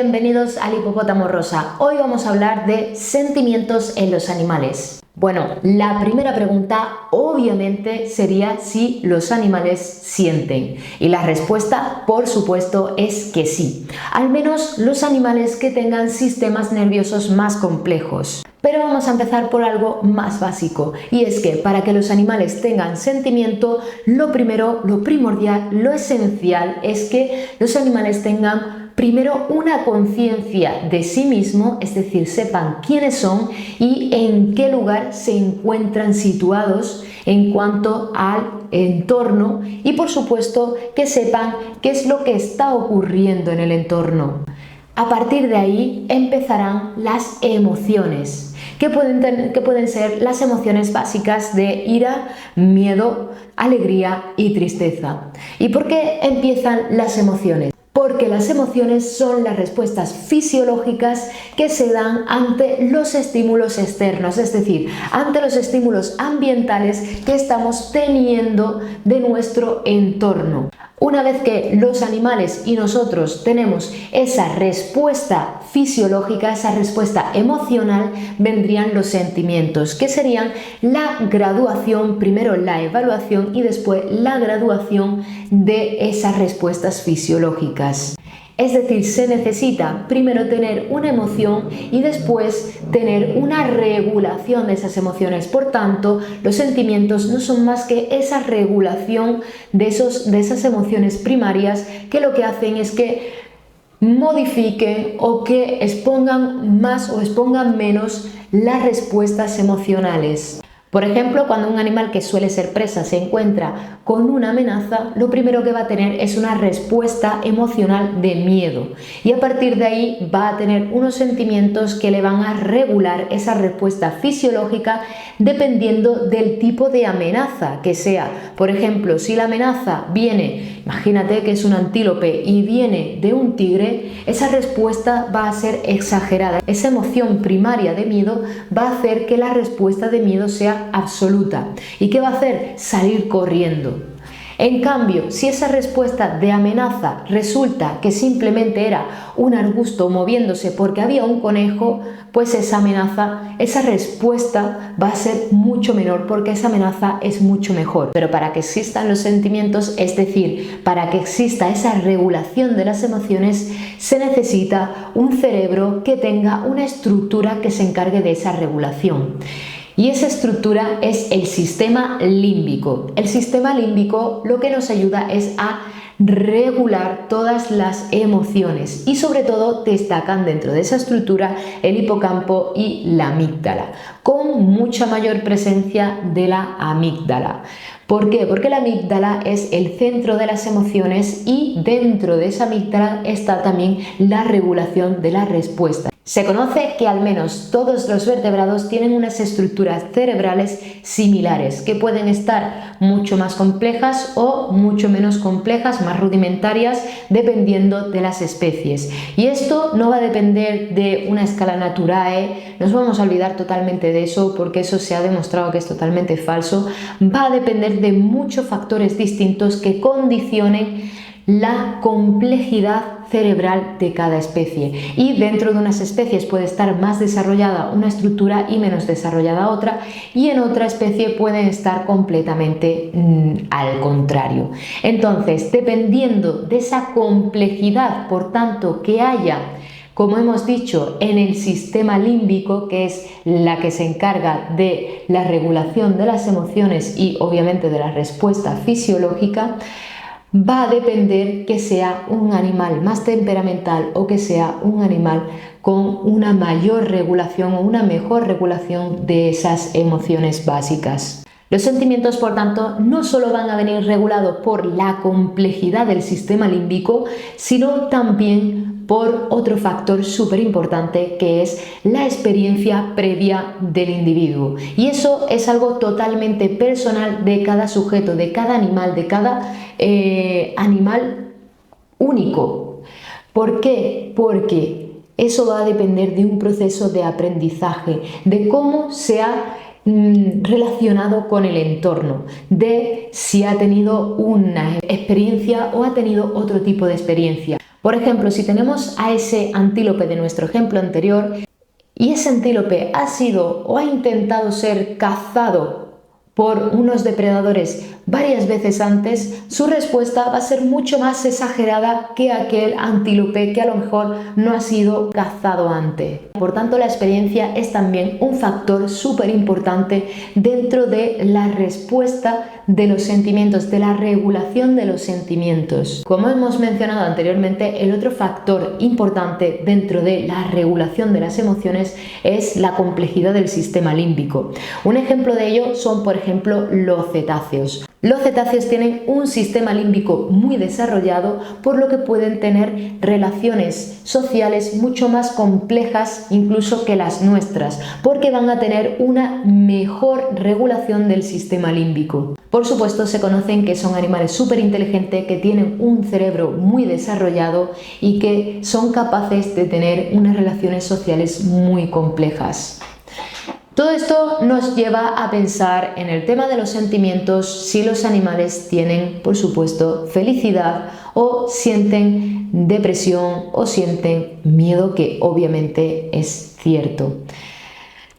bienvenidos al Hipopótamo Rosa. Hoy vamos a hablar de sentimientos en los animales. Bueno, la primera pregunta obviamente sería si los animales sienten. Y la respuesta, por supuesto, es que sí. Al menos los animales que tengan sistemas nerviosos más complejos. Pero vamos a empezar por algo más básico, y es que para que los animales tengan sentimiento, lo primero, lo primordial, lo esencial es que los animales tengan primero una conciencia de sí mismo, es decir, sepan quiénes son y en qué lugar se encuentran situados en cuanto al entorno, y por supuesto que sepan qué es lo que está ocurriendo en el entorno. A partir de ahí empezarán las emociones, que pueden ser las emociones básicas de ira, miedo, alegría y tristeza. ¿Y por qué empiezan las emociones? Porque las emociones son las respuestas fisiológicas que se dan ante los estímulos externos, es decir, ante los estímulos ambientales que estamos teniendo de nuestro entorno. Una vez que los animales y nosotros tenemos esa respuesta fisiológica, esa respuesta emocional, vendrían los sentimientos, que serían la graduación, primero la evaluación y después la graduación de esas respuestas fisiológicas. Es decir, se necesita primero tener una emoción y después tener una regulación de esas emociones. Por tanto, los sentimientos no son más que esa regulación de esas emociones primarias, que lo que hacen es que modifiquen o que expongan más o expongan menos las respuestas emocionales. Por ejemplo, cuando un animal que suele ser presa se encuentra con una amenaza, lo primero que va a tener es una respuesta emocional de miedo, y a partir de ahí va a tener unos sentimientos que le van a regular esa respuesta fisiológica dependiendo del tipo de amenaza que sea. Por ejemplo, si la amenaza viene, imagínate que es un antílope y viene de un tigre, esa respuesta va a ser exagerada. Esa emoción primaria de miedo va a hacer que la respuesta de miedo sea absoluta. ¿Y qué va a hacer? Salir corriendo. En cambio, si esa respuesta de amenaza resulta que simplemente era un arbusto moviéndose porque había un conejo, pues esa respuesta va a ser mucho menor, porque esa amenaza es mucho mejor. Pero para que existan los sentimientos, es decir, para que exista esa regulación de las emociones, se necesita un cerebro que tenga una estructura que se encargue de esa regulación. Y esa estructura es el sistema límbico. El sistema límbico lo que nos ayuda es a regular todas las emociones, y sobre todo destacan dentro de esa estructura el hipocampo y la amígdala, con mucha mayor presencia de la amígdala. ¿Por qué? Porque la amígdala es el centro de las emociones, y dentro de esa amígdala está también la regulación de la respuesta. Se conoce que al menos todos los vertebrados tienen unas estructuras cerebrales similares, que pueden estar mucho más complejas o mucho menos complejas, más rudimentarias, dependiendo de las especies. Y esto no va a depender de una escala naturae, nos vamos a olvidar totalmente de eso, porque eso se ha demostrado que es totalmente falso. Va a depender de muchos factores distintos que condicionen la complejidad cerebral de cada especie, y dentro de unas especies puede estar más desarrollada una estructura y menos desarrollada otra, y en otra especie pueden estar completamente al contrario. Entonces, dependiendo de esa complejidad, por tanto, que haya, como hemos dicho, en el sistema límbico, que es la que se encarga de la regulación de las emociones y obviamente de la respuesta fisiológica, va a depender que sea un animal más temperamental o que sea un animal con una mayor regulación o una mejor regulación de esas emociones básicas. Los sentimientos, por tanto, no solo van a venir regulados por la complejidad del sistema límbico, sino también por otro factor súper importante, que es la experiencia previa del individuo. Y eso es algo totalmente personal de cada sujeto, de cada animal único. ¿Por qué? Porque eso va a depender de un proceso de aprendizaje, de cómo se ha relacionado con el entorno, de si ha tenido una experiencia o ha tenido otro tipo de experiencia. Por ejemplo, si tenemos a ese antílope de nuestro ejemplo anterior y ese antílope ha sido o ha intentado ser cazado por unos depredadores varias veces antes, su respuesta va a ser mucho más exagerada que aquel antílope que a lo mejor no ha sido cazado antes. Por tanto, la experiencia es también un factor súper importante dentro de la respuesta de los sentimientos, de la regulación de los sentimientos. Como hemos mencionado anteriormente, el otro factor importante dentro de la regulación de las emociones es la complejidad del sistema límbico. Un ejemplo de ello son, por ejemplo, los cetáceos. Los cetáceos tienen un sistema límbico muy desarrollado, por lo que pueden tener relaciones sociales mucho más complejas incluso que las nuestras, porque van a tener una mejor regulación del sistema límbico. Por supuesto, se conocen que son animales súper inteligentes, que tienen un cerebro muy desarrollado y que son capaces de tener unas relaciones sociales muy complejas. Todo esto nos lleva a pensar en el tema de los sentimientos, si los animales tienen, por supuesto, felicidad o sienten depresión o sienten miedo, que obviamente es cierto.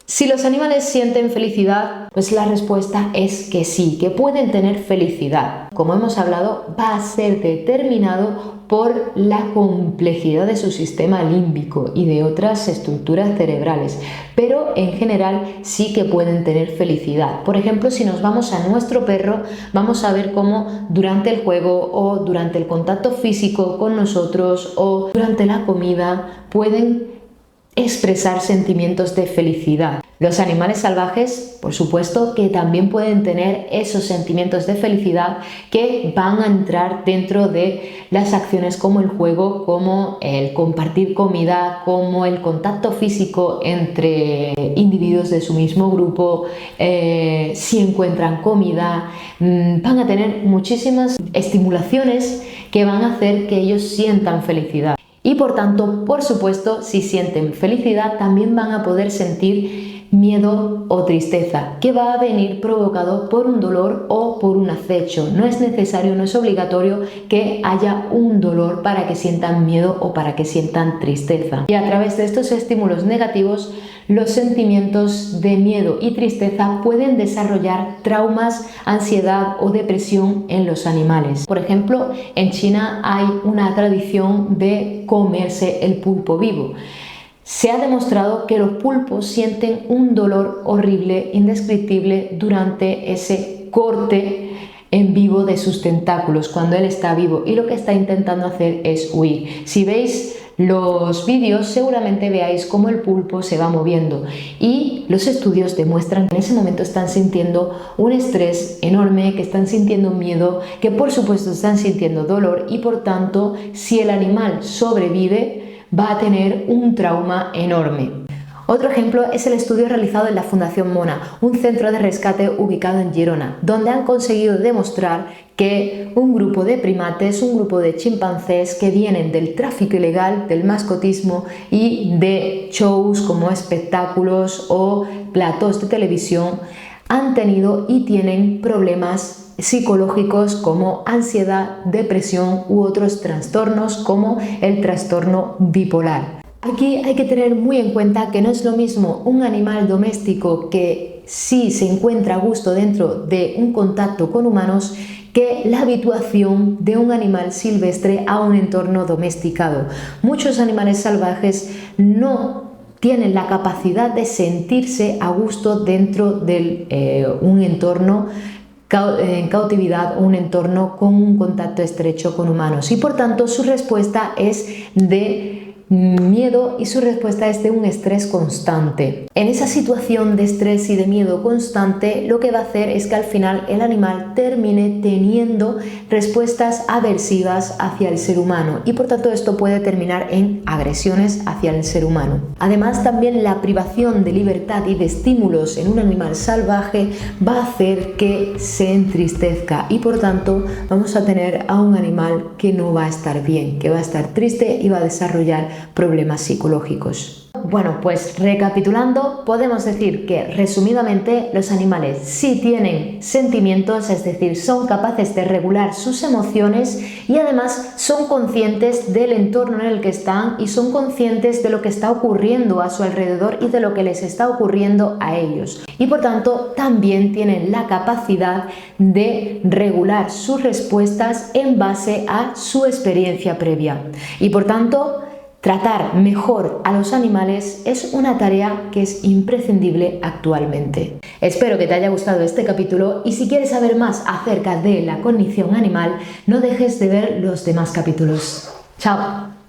Si los animales sienten felicidad, pues la respuesta es que sí, que pueden tener felicidad. Como hemos hablado, va a ser determinado por la complejidad de su sistema límbico y de otras estructuras cerebrales, pero en general sí que pueden tener felicidad. Por ejemplo, si nos vamos a nuestro perro, vamos a ver cómo durante el juego o durante el contacto físico con nosotros o durante la comida pueden expresar sentimientos de felicidad. Los animales salvajes, por supuesto, que también pueden tener esos sentimientos de felicidad que van a entrar dentro de las acciones como el juego, como el compartir comida, como el contacto físico entre individuos de su mismo grupo, si encuentran comida, van a tener muchísimas estimulaciones que van a hacer que ellos sientan felicidad. Y por tanto, por supuesto, si sienten felicidad, también van a poder sentir miedo o tristeza, que va a venir provocado por un dolor o por un acecho. No es necesario, no es obligatorio que haya un dolor para que sientan miedo o para que sientan tristeza. Y a través de estos estímulos negativos, los sentimientos de miedo y tristeza pueden desarrollar traumas, ansiedad o depresión en los animales. Por ejemplo, en China hay una tradición de comerse el pulpo vivo. Se ha demostrado que los pulpos sienten un dolor horrible, indescriptible, durante ese corte en vivo de sus tentáculos, cuando él está vivo, y lo que está intentando hacer es huir. Si veis los vídeos, seguramente veáis cómo el pulpo se va moviendo, y los estudios demuestran que en ese momento están sintiendo un estrés enorme, que están sintiendo miedo, que por supuesto están sintiendo dolor, y por tanto, si el animal sobrevive, va a tener un trauma enorme. Otro ejemplo es el estudio realizado en la Fundación Mona, un centro de rescate ubicado en Girona, donde han conseguido demostrar que un grupo de primates, un grupo de chimpancés que vienen del tráfico ilegal, del mascotismo y de shows como espectáculos o platós de televisión, han tenido y tienen problemas psicológicos como ansiedad, depresión u otros trastornos como el trastorno bipolar. Aquí hay que tener muy en cuenta que no es lo mismo un animal doméstico que sí se encuentra a gusto dentro de un contacto con humanos que la habituación de un animal silvestre a un entorno domesticado. Muchos animales salvajes no tienen la capacidad de sentirse a gusto dentro de un entorno en cautividad o un entorno con un contacto estrecho con humanos, y por tanto su respuesta es de miedo y su respuesta es de un estrés constante. En esa situación de estrés y de miedo constante, lo que va a hacer es que al final el animal termine teniendo respuestas aversivas hacia el ser humano, y por tanto esto puede terminar en agresiones hacia el ser humano. Además, también la privación de libertad y de estímulos en un animal salvaje va a hacer que se entristezca, y por tanto vamos a tener a un animal que no va a estar bien, que va a estar triste y va a desarrollar problemas psicológicos. Bueno, pues recapitulando, podemos decir que resumidamente los animales sí tienen sentimientos, es decir, son capaces de regular sus emociones y además son conscientes del entorno en el que están y son conscientes de lo que está ocurriendo a su alrededor y de lo que les está ocurriendo a ellos. Y por tanto también tienen la capacidad de regular sus respuestas en base a su experiencia previa. Y por tanto, tratar mejor a los animales es una tarea que es imprescindible actualmente. Espero que te haya gustado este capítulo y si quieres saber más acerca de la cognición animal, no dejes de ver los demás capítulos. ¡Chao!